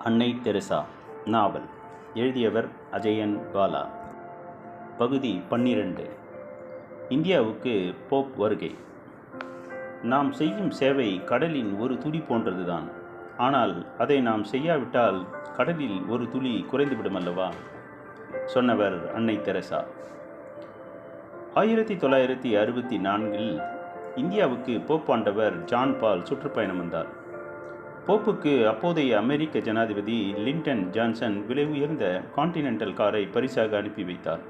அன்னை தெரசா நாவல். எழுதியவர் அஜயன் பாலா. பகுதி 12. இந்தியாவுக்கு போப் வருகை. நாம் செய்யும் சேவை கடலின் ஒரு துளி போன்றதுதான். ஆனால் அதை நாம் செய்யாவிட்டால் கடலில் ஒரு துளி குறைந்துவிடும் அல்லவா? சொன்னவர் அன்னை தெரசா. 1964 இந்தியாவுக்கு போப்பாண்டவர் ஜான் பால் சுற்றுப்பயணம் வந்தார். போப்புக்கு அப்போதைய அமெரிக்க ஜனாதிபதி லிண்டன் ஜான்சன் விலை உயர்ந்த கான்டினென்டல் காரை பரிசாக அனுப்பி வைத்தார்.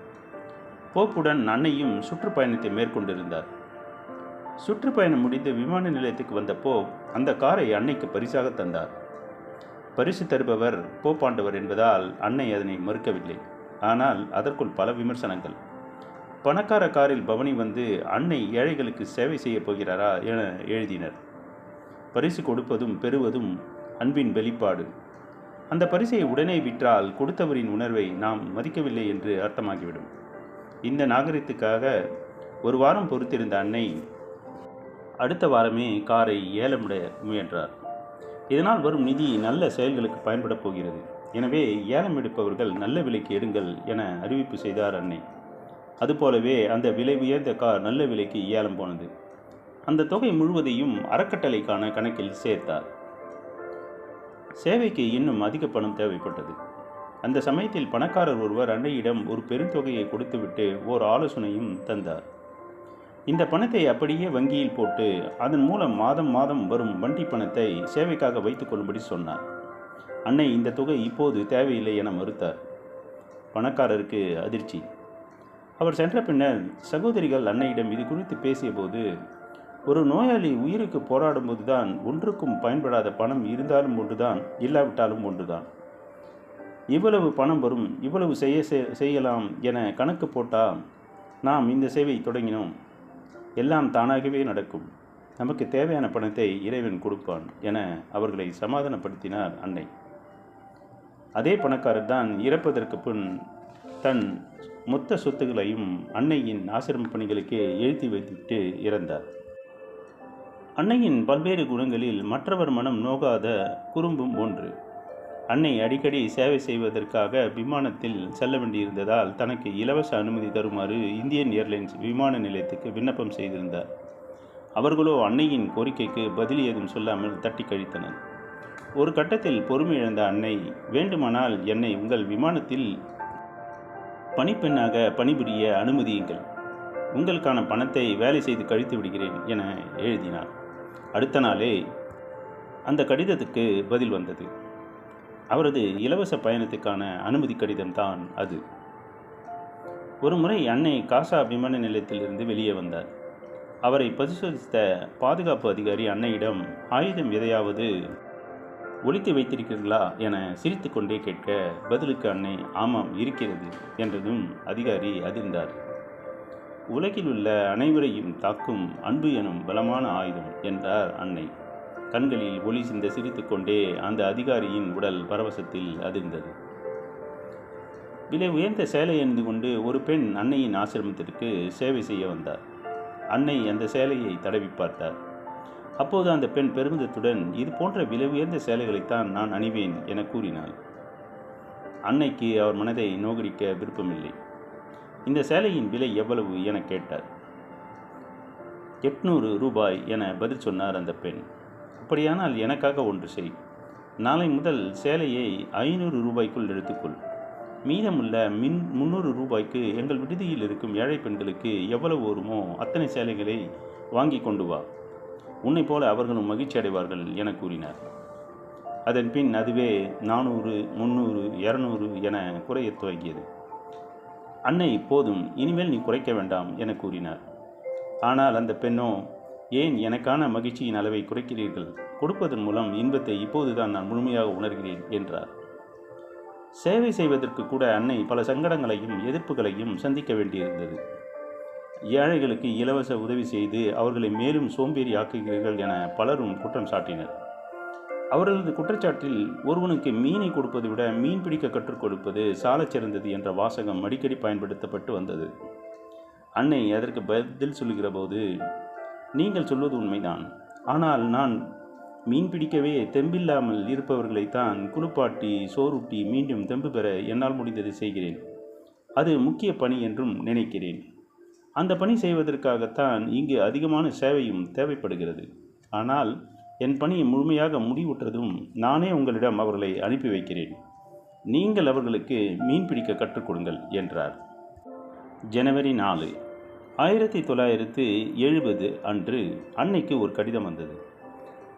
போப்புடன் அன்னையும் சுற்றுப்பயணத்தை மேற்கொண்டிருந்தார். சுற்றுப்பயணம் முடிந்து விமான நிலையத்துக்கு வந்த போப் அந்த காரை அன்னைக்கு பரிசாக தந்தார். பரிசு தருபவர் போப்பாண்டவர் என்பதால் அன்னை அதனை மறுக்கவில்லை. ஆனால் அதற்குள் பல விமர்சனங்கள். பணக்கார காரில் பவனி வந்து அன்னை ஏழைகளுக்கு சேவை செய்யப் போகிறாரா என எழுதினர். பரிசு கொடுப்பதும் பெறுவதும் அன்பின் வெளிப்பாடு. அந்த பரிசை உடனே விற்றால் கொடுத்தவரின் உணர்வை நாம் மதிக்கவில்லை என்று அர்த்தமாகிவிடும். இந்த நாகரிகத்துக்காக ஒரு வாரம் பொறுத்திருந்த அன்னை அடுத்த வாரமே காரை ஏலமிட முயன்றார். இதனால் வரும் நிதி நல்ல செயல்களுக்கு பயன்பட போகிறது. எனவே ஏலம் எடுப்பவர்கள் நல்ல விலைக்கு எடுங்கள் என அறிவிப்பு செய்தார் அன்னை. அதுபோலவே அந்த விலை உயர்ந்த கார் நல்ல விலைக்கு ஏலம் போனது. அந்த தொகை முழுவதையும் அறக்கட்டளைக்கான கணக்கில் சேர்த்தார். சேவைக்கு இன்னும் அதிக பணம் தேவைப்பட்டது. அந்த சமயத்தில் பணக்காரர் ஒருவர் அன்னையிடம் ஒரு பெருந்தொகையை கொடுத்துவிட்டு ஓர் ஆலோசனையும் தந்தார். இந்த பணத்தை அப்படியே வங்கியில் போட்டு அதன் மூலம் மாதம் மாதம் வரும் வண்டி பணத்தை சேவைக்காக வைத்துக் கொள்ளும்படி சொன்னார். அன்னை இந்த தொகை இப்போது தேவையில்லை என மறுத்தார். பணக்காரருக்கு அதிர்ச்சி. அவர் சென்ற பின்னர் சகோதரிகள் அன்னையிடம் இது குறித்து பேசிய போது, ஒரு நோயாளி உயிருக்கு போராடும்போது தான் ஒன்றுக்கும் பயன்படாத பணம் இருந்தாலும் ஒன்றுதான், இல்லாவிட்டாலும் ஒன்றுதான். இவ்வளவு பணம் வரும், இவ்வளவு செய்யலாம் என கணக்கு போட்டால் நாம் இந்த சேவை தொடங்கினோம். எல்லாம் தானாகவே நடக்கும். நமக்கு தேவையான பணத்தை இறைவன் கொடுப்பான் என அவர்களை சமாதானப்படுத்தினார் அன்னை. அதே பணக்காரர் தான் இறப்பதற்கு பின் தன் மொத்த சொத்துக்களையும் அன்னையின் ஆசிரம பணிகளுக்கே எழுதி வைத்துவிட்டு இறந்தார். அன்னையின் பல்வேறு குணங்களில் மற்றவர் மனம் நோகாத குறும்பும் ஒன்று. அன்னை அடிக்கடி சேவை செய்வதற்காக விமானத்தில் செல்ல வேண்டியிருந்ததால் தனக்கு இலவச அனுமதி தருமாறு இந்தியன் ஏர்லைன்ஸ் விமான நிலையத்துக்கு விண்ணப்பம் செய்திருந்தார். அவர்களோ அன்னையின் கோரிக்கைக்கு பதில் ஏதும் சொல்லாமல் தட்டி கழித்தனர். ஒரு கட்டத்தில் பொறுமை இழந்த அன்னை, வேண்டுமானால் என்னை உங்கள் விமானத்தில் பணிப்பெண்ணாக பணிபுரிய அனுமதியுங்கள். உங்களுக்கான பணத்தை வேலை செய்து கழித்து விடுகிறேன் என எழுதினார். அடுத்த நாளே அந்த கடிதத்துக்கு பதில் வந்தது. அவரது இலவச பயணத்துக்கான அனுமதி கடிதம்தான் அது. ஒரு முறை அன்னை காசா விமான நிலையத்திலிருந்து வெளியே வந்தார். அவரை பரிசோதித்த பாதுகாப்பு அதிகாரி அன்னையிடம் ஆயுதம் எதையாவது ஒளித்து வைத்திருக்கிறீர்களா என சிரித்து கொண்டே கேட்க, பதிலுக்கு அன்னை ஆமாம் இருக்கிறது என்றதும் அதிகாரி அதிர்ந்தார். உலகில் உள்ள அனைவரையும் தாக்கும் அன்பு எனும் பலமான ஆயுதம் என்றார் அன்னை. கண்களில் ஒளி சிந்த சிரித்து கொண்டே அந்த அதிகாரியின் உடல் பரவசத்தில் அதிர்ந்தது. விலை உயர்ந்த சேலை அணிந்து கொண்டு ஒரு பெண் அன்னையின் ஆசிரமத்திற்கு சேவை செய்ய வந்தார். அன்னை அந்த சேலையை தடவி பார்த்தார். அப்போது அந்த பெண் பெருமிதத்துடன், இது போன்ற விலை உயர்ந்த சேலைகளைத்தான் நான் அணிவேன் என கூறினாள். அன்னைக்கு அவர் மனதை நோகடிக்க விருப்பமில்லை. இந்த சேலையின் விலை எவ்வளவு என கேட்டார். 800 ரூபாய் என பதில் சொன்னார் அந்த பெண். அப்படியானால் எனக்காக ஒன்று செய். நாளை முதல் சேலையை 500 ரூபாய்க்குள் எடுத்துக்கொள். மீதமுள்ள 300 ரூபாய்க்கு எங்கள் விடுதியில் இருக்கும் ஏழை பெண்களுக்கு எவ்வளவு வருமோ அத்தனை சேலைகளை வாங்கி கொண்டு வா. உன்னை போல அவர்களும் மகிழ்ச்சி அடைவார்கள் என கூறினார். அதன் பின் அதுவே 400, 300, 200 என குறையத் துவங்கியது. அன்னை, போதும், இனிமேல் நீ குறைக்க வேண்டாம் என கூறினார். ஆனால் அந்த பெண்ணோ, ஏன் எனக்கான மகிழ்ச்சியின் அளவை குறைக்கிறீர்கள்? கொடுப்பதன் மூலம் இன்பத்தை இப்போதுதான் நான் முழுமையாக உணர்கிறேன் என்றார். சேவை செய்வதற்கு கூட அன்னை பல சங்கடங்களையும் எதிர்ப்புகளையும் சந்திக்க வேண்டியிருந்தது. ஏழைகளுக்கு இலவச உதவி செய்து அவர்களை மேலும் சோம்பேறி ஆக்குகிறீர்கள் என பலரும் குற்றம் சாட்டினர். அவர்களது குற்றச்சாட்டில் ஒருவனுக்கு மீனை கொடுப்பதை விட மீன் பிடிக்க கற்றுக் கொடுப்பது சாலச் சிறந்தது என்ற வாசகம் அடிக்கடி பயன்படுத்தப்பட்டு வந்தது. அன்னை அதற்கு பதில் சொல்லுகிற போது, நீங்கள் சொல்வது உண்மைதான். ஆனால் நான் மீன் பிடிக்கவே தெம்பில்லாமல் இருப்பவர்களைத்தான் குளிப்பாட்டி சோறுட்டி மீண்டும் தெம்பு பெற என்னால் முடிந்ததை செய்கிறேன். அது முக்கிய பணி என்றும் நினைக்கிறேன். அந்த பணி செய்வதற்காகத்தான் இங்கு அதிகமான சேவையும் தேவைப்படுகிறது. ஆனால் என் பணி முழுமையாக முடிவுற்றதும் நானே உங்களிடம் அவர்களை அனுப்பி வைக்கிறேன். நீங்கள் அவர்களுக்கு மீன் பிடிக்க கற்றுக் கொடுங்கள் என்றார். ஜனவரி 4, 1970 அன்று அன்னைக்கு ஒரு கடிதம் வந்தது.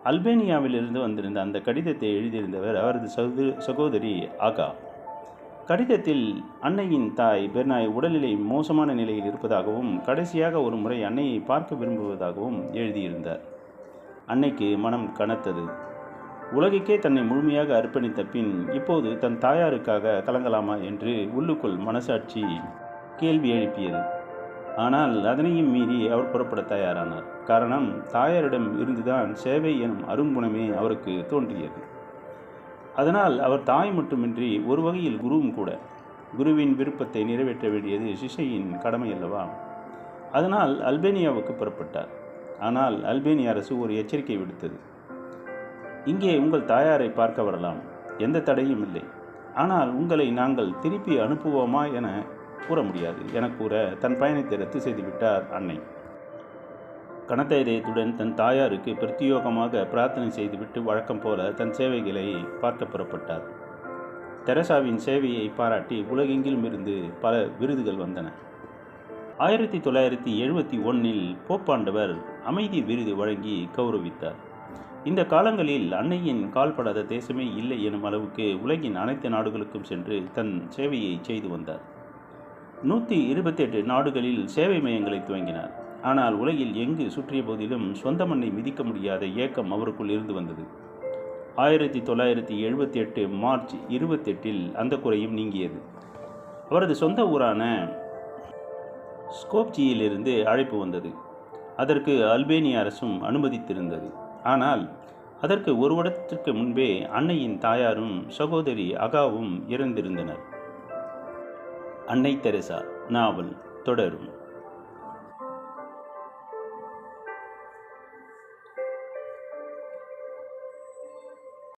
அல்பேனியாவிலிருந்து வந்திருந்த அந்த கடிதத்தை எழுதியிருந்தவர் அவரது சகோதரி ஆகா. கடிதத்தில் அன்னையின் தாய் பெர்னாய் உடல்நிலை மோசமான நிலையில் இருப்பதாகவும் கடைசியாக ஒரு முறை அன்னையை பார்க்க விரும்புவதாகவும் எழுதியிருந்தார். அன்னைக்கு மனம் கனத்தது. உலகுக்கே தன்னை முழுமையாக அர்ப்பணித்த பின் இப்போது தன் தாயாருக்காக கலங்கலாமா என்று உள்ளுக்குள் மனசாட்சி கேள்வி எழுப்பியது. ஆனால் அதனையும் மீறி அவர் புறப்பட தயாரானார். காரணம், தாயாரிடம் இருந்துதான் சேவை எனும் அருங்குணமே அவருக்கு தோன்றியது. அதனால் அவர் தாய் மட்டுமின்றி ஒரு வகையில் குருவும் கூட. குருவின் விருப்பத்தை நிறைவேற்ற வேண்டியது சிஷ்யையின் கடமை அல்லவா? அதனால் அல்பேனியாவுக்கு புறப்பட்டார். ஆனால் அல்பேனிய அரசு ஒரு எச்சரிக்கை விடுத்தது. இங்கே உங்கள் தாயாரை பார்க்க வரலாம், எந்த தடையும் இல்லை. ஆனால் உங்களை நாங்கள் திருப்பி அனுப்புவோமா என கூற முடியாது என கூற தன் பயணத்தை ரத்து செய்துவிட்டார் அன்னை. கனத்த இதயத்துடன் தன் தாயாருக்கு பிரத்யோகமாக பிரார்த்தனை செய்துவிட்டு வழக்கம் போல தன் சேவைகளை பார்க்க புறப்பட்டார். தெரசாவின் சேவையை பாராட்டி உலகெங்கிலும் இருந்து பல விருதுகள் வந்தன. 1971 போப்பாண்டவர் அமைதி விருது வழங்கி கௌரவித்தார். இந்த காலங்களில் அன்னையின் கால்படாத தேசமே இல்லை எனும் அளவுக்கு உலகின் அனைத்து நாடுகளுக்கும் சென்று தன் சேவையை செய்து வந்தார். 128 நாடுகளில் சேவை மையங்களை துவங்கினார். ஆனால் உலகில் எங்கு சுற்றிய போதிலும் சொந்த மண்ணை மிதிக்க முடியாத ஏக்கம் அவருக்குள் இருந்து வந்தது. 1978 மார்ச் 28 அந்த குறையும் நீங்கியது. அவரது சொந்த ஊரான ஸ்கோப்ஜியிலிருந்து அழைப்பு வந்தது. அதற்கு அல்பேனிய அரசும் அனுமதித்திருந்தது. ஆனால் அதற்கு ஒரு வருடத்திற்கு முன்பே அன்னையின் தாயாரும் சகோதரி அகாவும் இறந்திருந்தனர். அன்னை தெரசா நாவல் தொடரும்.